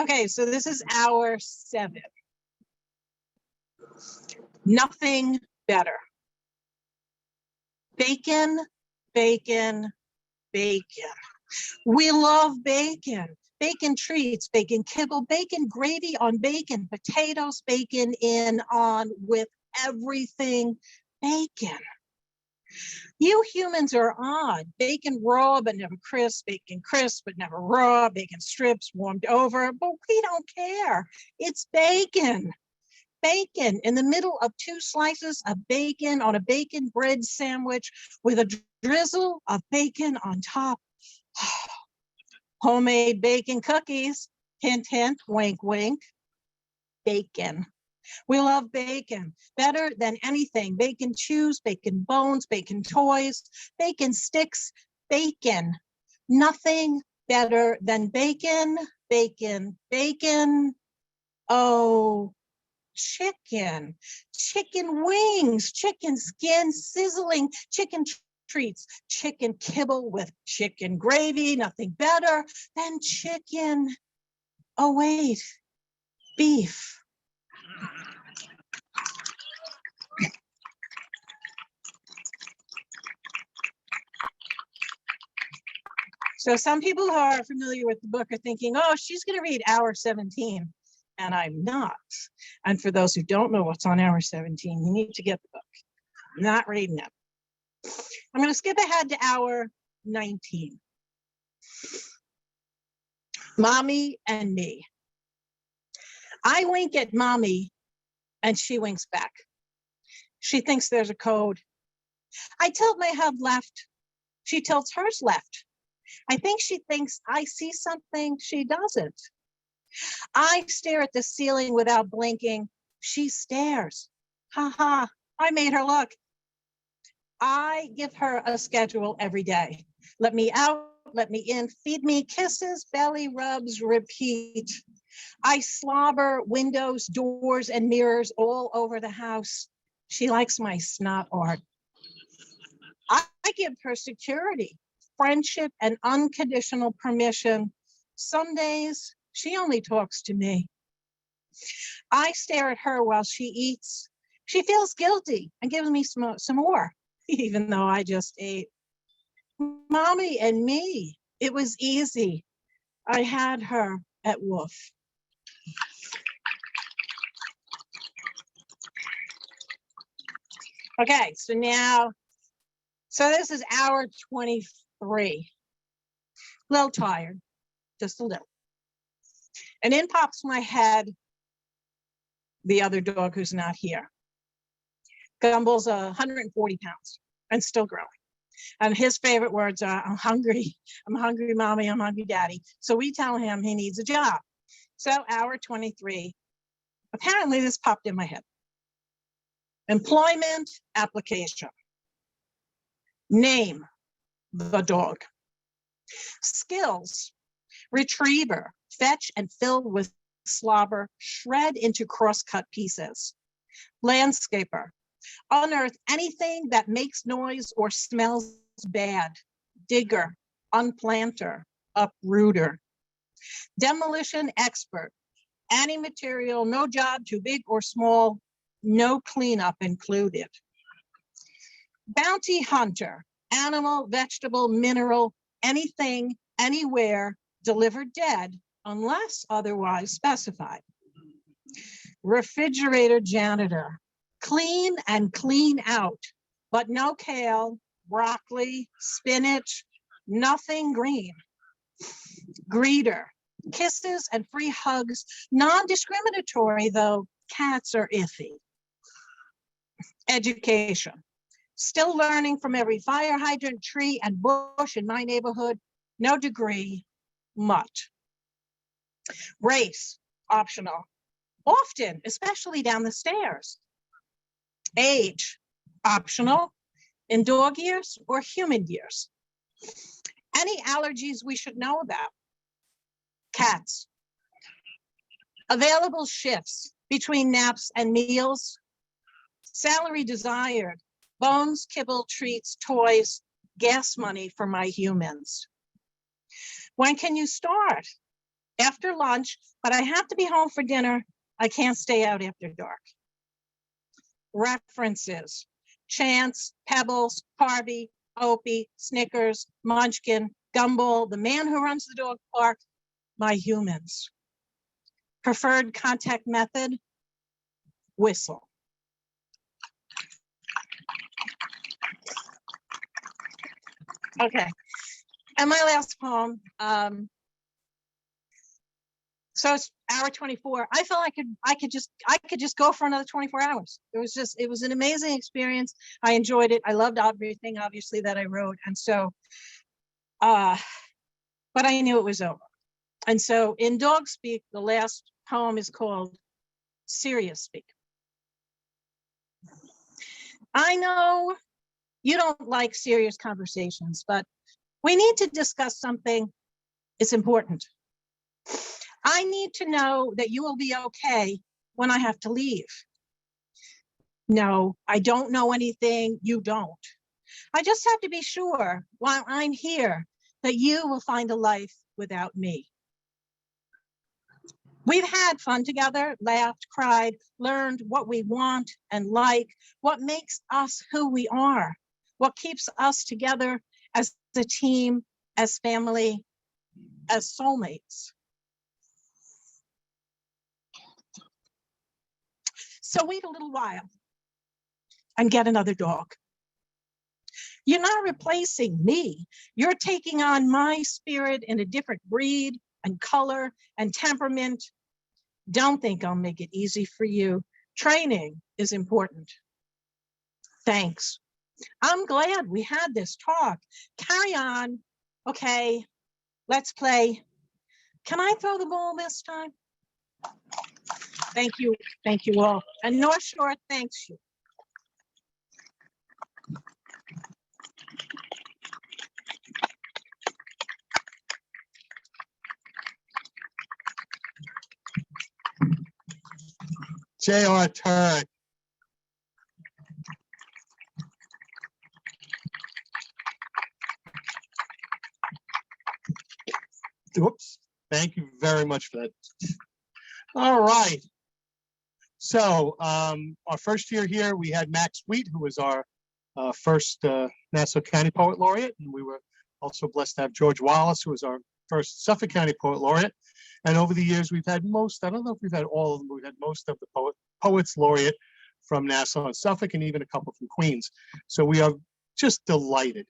Okay, so this is hour 7. Nothing better. Bacon, bacon, bacon. We love bacon. Bacon treats, bacon kibble, bacon gravy on bacon, potatoes, bacon in, on, with everything, bacon. You humans are odd. Bacon raw, but never crisp, bacon crisp, but never raw, bacon strips warmed over, but we don't care. It's bacon. Bacon in the middle of 2 slices of bacon on a bacon bread sandwich with a drizzle of bacon on top. Homemade bacon cookies, hint, hint, wink, wink, bacon. We love bacon better than anything. Bacon chews, bacon bones, bacon toys, bacon sticks, bacon. Nothing better than bacon, bacon, bacon. Oh, chicken, chicken wings, chicken skin sizzling, chicken treats, chicken kibble with chicken gravy, nothing better than chicken. Oh, wait, beef. So some people who are familiar with the book are thinking, oh, she's going to read hour 17, and I'm not. And for those who don't know what's on hour 17, you need to get the book. I'm not reading it. I'm going to skip ahead to hour 19. Mommy and me. I wink at mommy and she winks back. She thinks there's a code. I tilt my head left. She tilts hers left. I think she thinks I see something she doesn't. I stare at the ceiling without blinking. She stares. Ha ha, I made her look. I give her a schedule every day. Let me out, let me in, feed me kisses, belly rubs, repeat. I slobber windows, doors, and mirrors all over the house. She likes my snot art. I give her security, friendship, and unconditional permission. Some days she only talks to me. I stare at her while she eats. She feels guilty and gives me some more, even though I just ate. Mommy and me, it was easy. I had her at Wolf. Okay, so this is hour 23. A little tired, just a little. And in pops my head, the other dog who's not here. Gumbel's 140 pounds and still growing. And his favorite words are, I'm hungry, mommy, I'm hungry, daddy. So we tell him he needs a job. So hour 23, apparently this popped in my head. Employment application. Name, the dog. Skills, retriever, fetch and fill with slobber, shred into cross-cut pieces. Landscaper, unearth anything that makes noise or smells bad. Digger, unplanter, uprooter. Demolition expert, any material, no job too big or small, no cleanup included. Bounty hunter, animal, vegetable, mineral, anything, anywhere, delivered dead, unless otherwise specified. Refrigerator janitor, clean and clean out, but no kale, broccoli, spinach, nothing green. Greeter, kisses and free hugs, non-discriminatory though cats are iffy. Education, still learning from every fire hydrant, tree, and bush in my neighborhood, no degree, much. Race, optional, often, especially down the stairs. Age, optional, in dog years or human years. Any allergies we should know about? Cats. Available shifts between naps and meals. Salary desired, bones, kibble, treats, toys, gas money for my humans. When can you start? After lunch, but I have to be home for dinner. I can't stay out after dark. References, Chance, Pebbles, Harvey, Opie, Snickers, Munchkin, Gumball, the man who runs the dog park, my humans. Preferred contact method, whistle. Okay, and my last poem. So it's hour 24. I felt I could just go for another 24 hours. It was an amazing experience. I enjoyed it. I loved everything, obviously, that I wrote. And so, but I knew it was over. And so in dog speak, the last poem is called Serious Speak. I know you don't like serious conversations, but we need to discuss something. It's important. I need to know that you will be okay when I have to leave. No, I don't know anything you don't. I just have to be sure while I'm here that you will find a life without me. We've had fun together, laughed, cried, learned what we want and like, what makes us who we are, what keeps us together as a team as family, as soulmates. So wait a little while and get another dog. You're not replacing me. You're taking on my spirit in a different breed and color and temperament. Don't think I'll make it easy for you. Training is important. Thanks. I'm glad we had this talk. Carry on. Okay, let's play. Can I throw the ball this time? Thank you all. And North Shore thanks you. J.R. Turek. Whoops. Thank you very much for that. All right. So our first year here, we had Max Wheat, who was our first Nassau County Poet Laureate. And we were also blessed to have George Wallace, who was our first Suffolk County Poet Laureate. And over the years, we've had most, I don't know if we've had all of them, but we've had most of the Poets Laureate from Nassau and Suffolk, and even a couple from Queens. So we are just delighted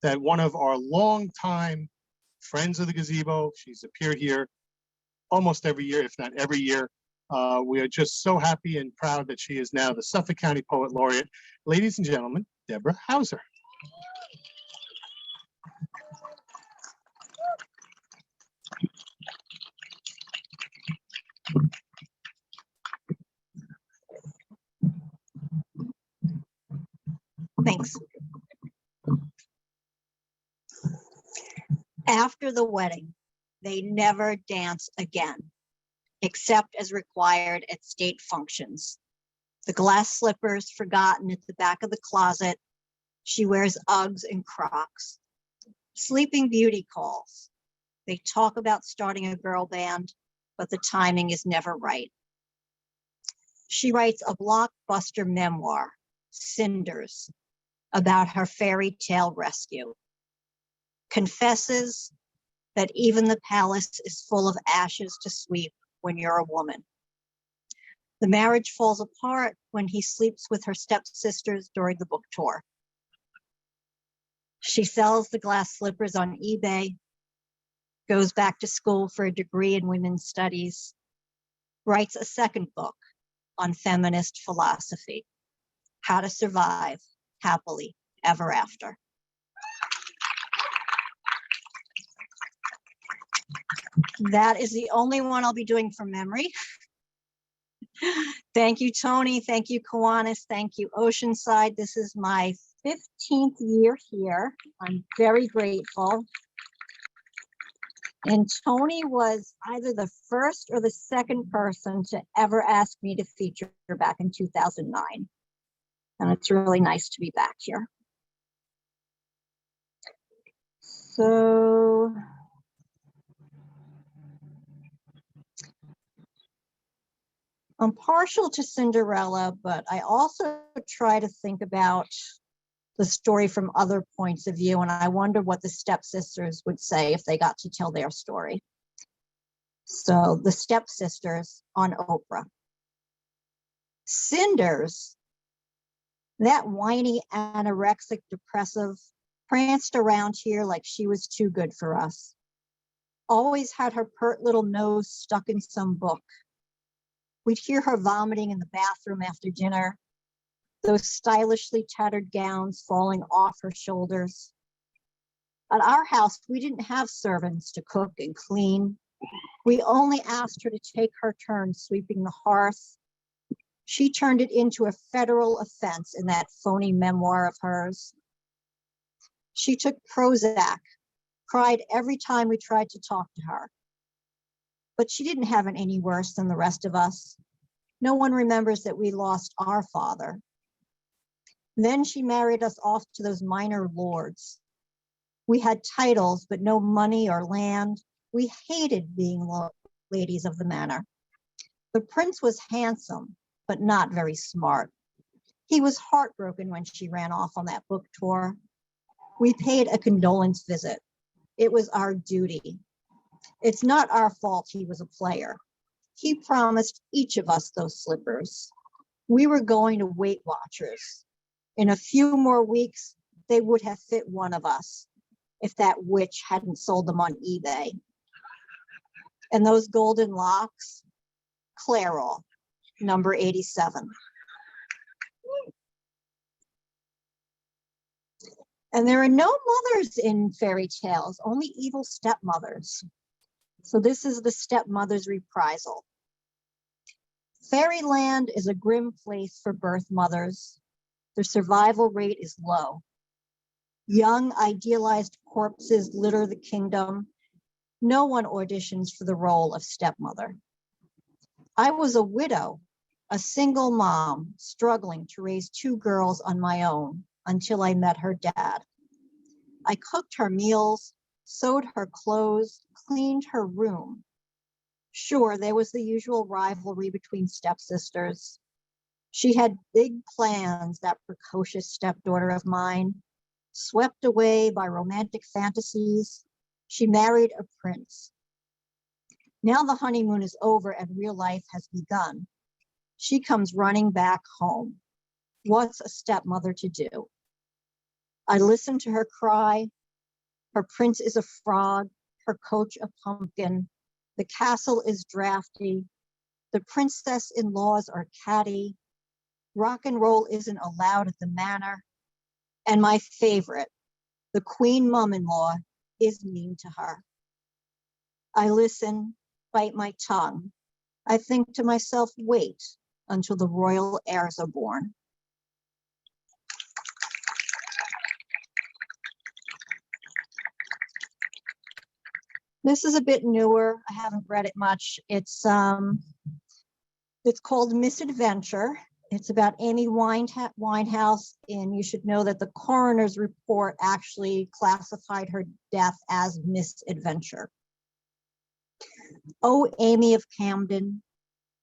that one of our longtime friends of the Gazebo, she's appeared here almost every year, if not every year. We are just so happy and proud that she is now the Suffolk County Poet Laureate. Ladies and gentlemen, Deborah Hauser. Thanks. After the wedding, they never dance again, except as required at state functions. The glass slippers forgotten at the back of the closet. She wears Uggs and Crocs. Sleeping Beauty calls. They talk about starting a girl band, but the timing is never right. She writes a blockbuster memoir, Cinders, about her fairy tale rescue. Confesses that even the palace is full of ashes to sweep when you're a woman. The marriage falls apart when he sleeps with her stepsisters during the book tour. She sells the glass slippers on eBay, goes back to school for a degree in women's studies, writes a second book on feminist philosophy, How to Survive Happily Ever After. That is the only one I'll be doing from memory. Thank you, Tony. Thank you, Chanice. Thank you, Oceanside. This is my 15th year here. I'm very grateful. And Tony was either the first or the second person to ever ask me to feature back in 2009. And it's really nice to be back here. So I'm partial to Cinderella, but I also try to think about the story from other points of view, and I wonder what the stepsisters would say if they got to tell their story. So the stepsisters on Oprah. Cinders, that whiny, anorexic, depressive, pranced around here like she was too good for us. Always had her pert little nose stuck in some book. We'd hear her vomiting in the bathroom after dinner, those stylishly tattered gowns falling off her shoulders. At our house, we didn't have servants to cook and clean. We only asked her to take her turn sweeping the hearth. She turned it into a federal offense in that phony memoir of hers. She took Prozac, cried every time we tried to talk to her. But she didn't have it any worse than the rest of us. No one remembers that we lost our father. Then she married us off to those minor lords. We had titles, but no money or land. We hated being ladies of the manor. The prince was handsome, but not very smart. He was heartbroken when she ran off on that book tour. We paid a condolence visit. It was our duty. It's not our fault he was a player. He promised each of us those slippers. We were going to Weight Watchers. In a few more weeks, they would have fit one of us if that witch hadn't sold them on eBay. And those golden locks, Clairol, number 87. And there are no mothers in fairy tales, only evil stepmothers. So this is the stepmother's reprisal. Fairyland is a grim place for birth mothers. The survival rate is low. Young, idealized corpses litter the kingdom. No one auditions for the role of stepmother. I was a widow, a single mom, struggling to raise 2 girls on my own until I met her dad. I cooked her meals, sewed her clothes, cleaned her room. Sure, there was the usual rivalry between stepsisters. She had big plans, that precocious stepdaughter of mine. Swept away by romantic fantasies, she married a prince. Now the honeymoon is over and real life has begun. She comes running back home. What's a stepmother to do? I listen to her cry. Her prince is a frog, her coach a pumpkin. The castle is drafty. The princess-in-laws are catty. Rock and roll isn't allowed at the manor. And my favorite, the queen mom-in-law, is mean to her. I listen, bite my tongue. I think to myself, wait until the royal heirs are born. This is a bit newer. I haven't read it much. It's called Misadventure. It's about Amy Winehouse, and you should know that the coroner's report actually classified her death as misadventure. Oh, Amy of Camden,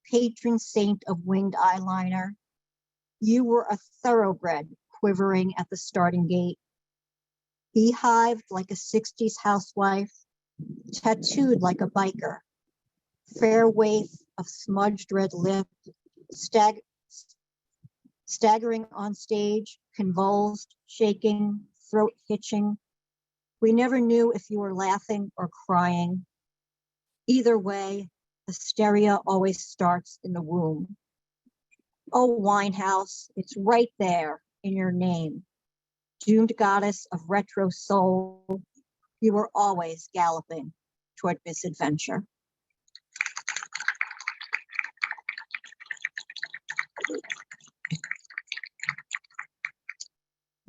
patron saint of winged eyeliner, you were a thoroughbred quivering at the starting gate, beehived like a 60s housewife, tattooed like a biker, fair waif of smudged red lip, staggering on stage, convulsed, shaking, throat hitching. We never knew if you were laughing or crying. Either way, hysteria always starts in the womb. Oh, Winehouse, it's right there in your name. Doomed goddess of retro soul, you were always galloping toward misadventure.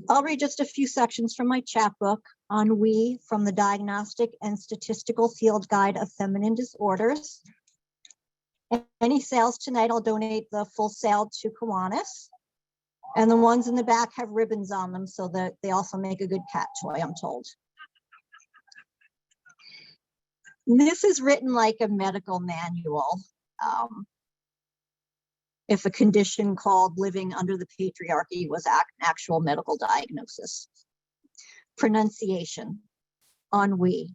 I'll read just a few sections from my chapbook, Ennui from the Diagnostic and Statistical Field Guide of Feminine Disorders. Any sales tonight, I'll donate the full sale to Kiwanis. And the ones in the back have ribbons on them so that they also make a good cat toy, I'm told. This is written like a medical manual. If a condition called living under the patriarchy was an actual medical diagnosis. Pronunciation, ennui,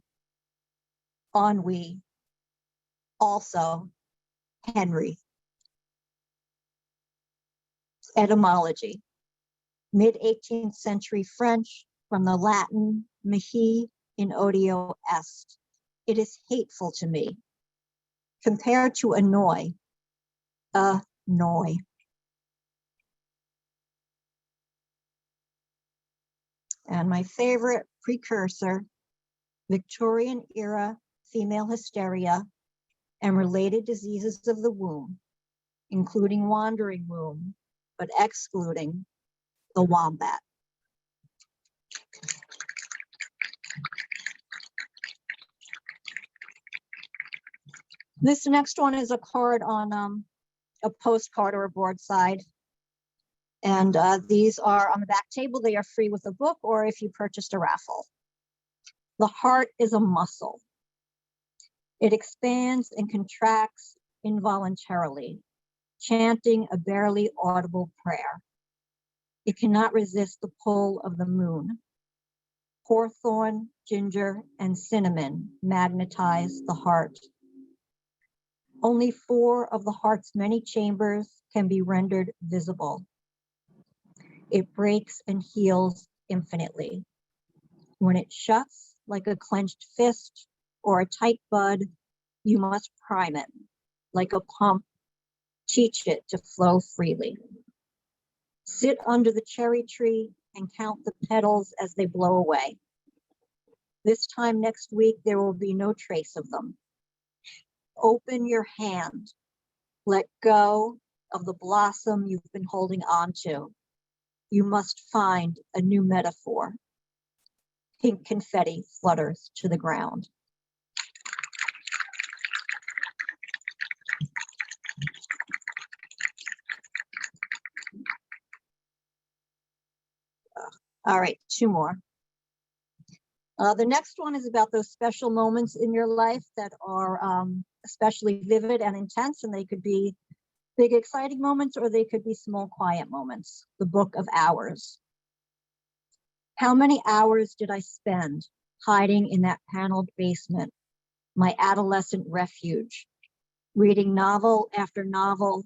ennui, also Henry. Etymology, mid-18th century French from the Latin mihi in odio est. It is hateful to me. Compared to annoy, annoy. And my favorite precursor, Victorian era female hysteria and related diseases of the womb, including wandering womb, but excluding the wombat. This next one is a card on a postcard or a board side. And these are on the back table. They are free with a book or if you purchased a raffle. The heart is a muscle. It expands and contracts involuntarily, chanting a barely audible prayer. It cannot resist the pull of the moon. Hawthorn, ginger, and cinnamon magnetize the heart. Only 4 of the heart's many chambers can be rendered visible. It breaks and heals infinitely. When it shuts like a clenched fist or a tight bud, you must prime it like a pump, teach it to flow freely. Sit under the cherry tree and count the petals as they blow away. This time next week, there will be no trace of them. Open your hand. Let go of the blossom you've been holding on to. You must find a new metaphor. Pink confetti flutters to the ground. All right, 2 more. The next one is about those special moments in your life that are especially vivid and intense, and they could be big, exciting moments, or they could be small, quiet moments. The Book of Hours. How many hours did I spend hiding in that paneled basement, my adolescent refuge, reading novel after novel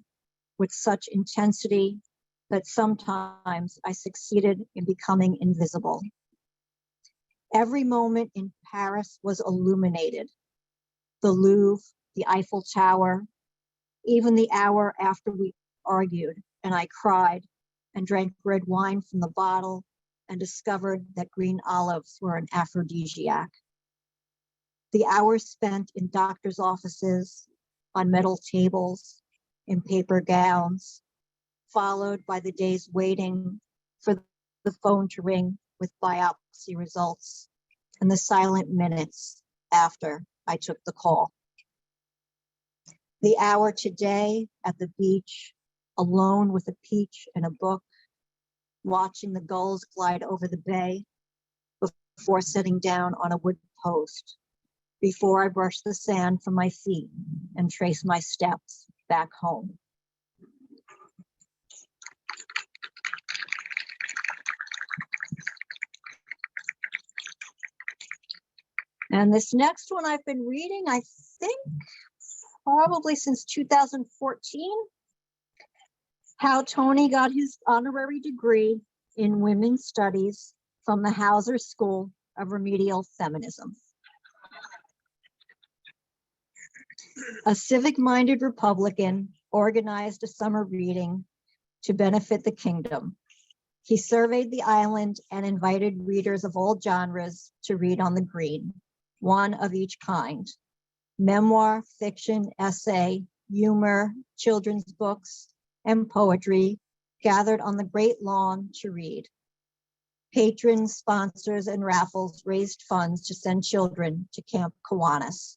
with such intensity that sometimes I succeeded in becoming invisible. Every moment in Paris was illuminated. The Louvre, the Eiffel Tower, even the hour after we argued and I cried and drank red wine from the bottle and discovered that green olives were an aphrodisiac. The hours spent in doctors' offices, on metal tables, in paper gowns, followed by the days waiting for the phone to ring with biopsy results and the silent minutes after I took the call. The hour today at the beach, alone with a peach and a book, watching the gulls glide over the bay before sitting down on a wood post, before I brush the sand from my feet and trace my steps back home. And this next one I've been reading, I think, probably since 2014. How Tony got his honorary degree in women's studies from the Hauser School of Remedial Feminism. A civic-minded Republican organized a summer reading to benefit the kingdom. He surveyed the island and invited readers of all genres to read on the green, one of each kind: memoir, fiction, essay, humor, children's books, and poetry gathered on the great lawn to read. Patrons, sponsors, and raffles raised funds to send children to Camp Kiwanis.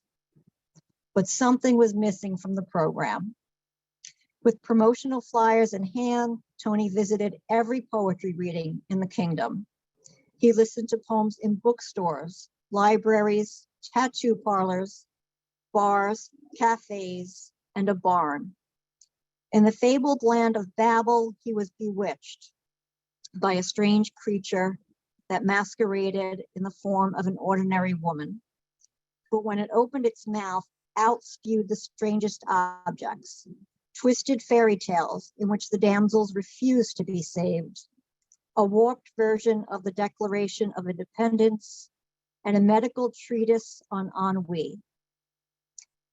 But something was missing from the program. With promotional flyers in hand, Tony visited every poetry reading in the kingdom. He listened to poems in bookstores, libraries, tattoo parlors, bars, cafes, and a barn. In the fabled land of Babel, he was bewitched by a strange creature that masqueraded in the form of an ordinary woman. But when it opened its mouth, out spewed the strangest objects: twisted fairy tales in which the damsels refused to be saved, a warped version of the Declaration of Independence, and a medical treatise on ennui.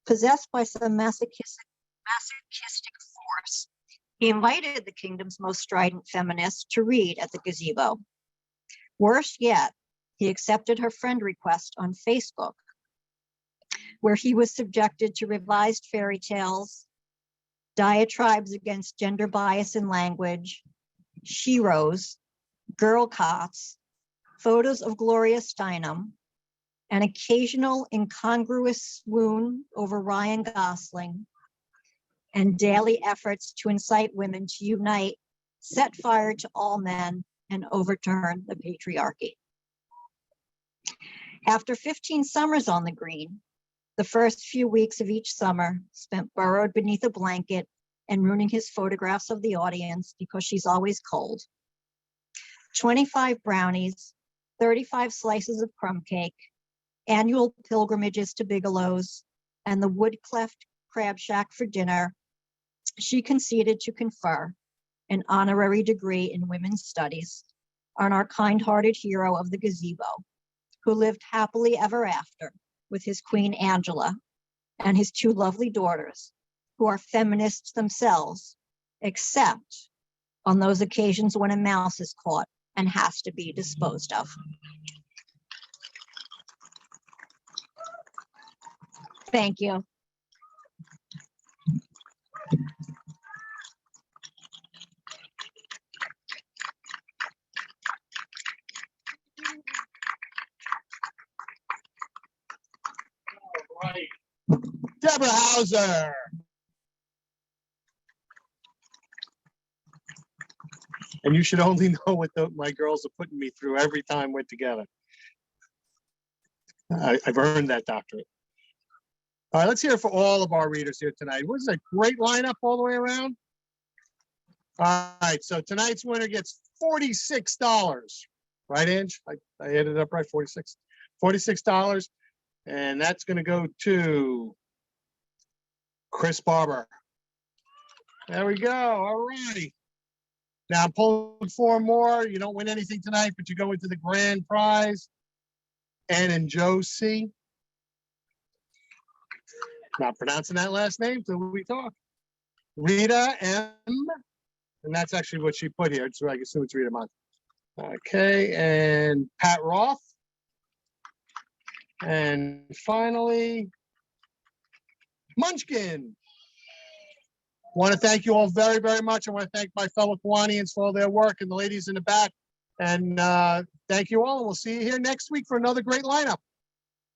Possessed by some masochistic force, he invited the kingdom's most strident feminists to read at the Gazebo. Worse yet, he accepted her friend request on Facebook, where he was subjected to revised fairy tales, diatribes against gender bias in language, sheroes, girl cots, photos of Gloria Steinem, an occasional incongruous swoon over Ryan Gosling, and daily efforts to incite women to unite, set fire to all men, and overturn the patriarchy. After 15 summers on the green, the first few weeks of each summer spent burrowed beneath a blanket and ruining his photographs of the audience because she's always cold. 25 brownies, 35 slices of crumb cake, annual pilgrimages to Bigelow's, and the wood-cleft crab shack for dinner, she conceded to confer an honorary degree in women's studies on our kind-hearted hero of the gazebo, who lived happily ever after with his Queen Angela and his 2 lovely daughters, who are feminists themselves, except on those occasions when a mouse is caught and has to be disposed of. Thank you. Right. Deborah Hauser. And you should only know what my girls are putting me through every time we're together. I've earned that doctorate. All right, let's hear it for all of our readers here tonight. What is a great lineup all the way around? All right, so tonight's winner gets $46. Right, Ange? I added it up right, $46. And that's going to go to Chris Barber. There we go. All righty. Now I'm pulling 4 more. You don't win anything tonight, but you go into the grand prize. Ann and Joe C. Not pronouncing that last name till we talk. Rita M. And that's actually what she put here. So I assume it's Rita Month. Okay, and Pat Roth. And finally, Munchkin. Want to thank you all very, very much. I want to thank my fellow Kiwanians for all their work and the ladies in the back. And thank you all. And we'll see you here next week for another great lineup.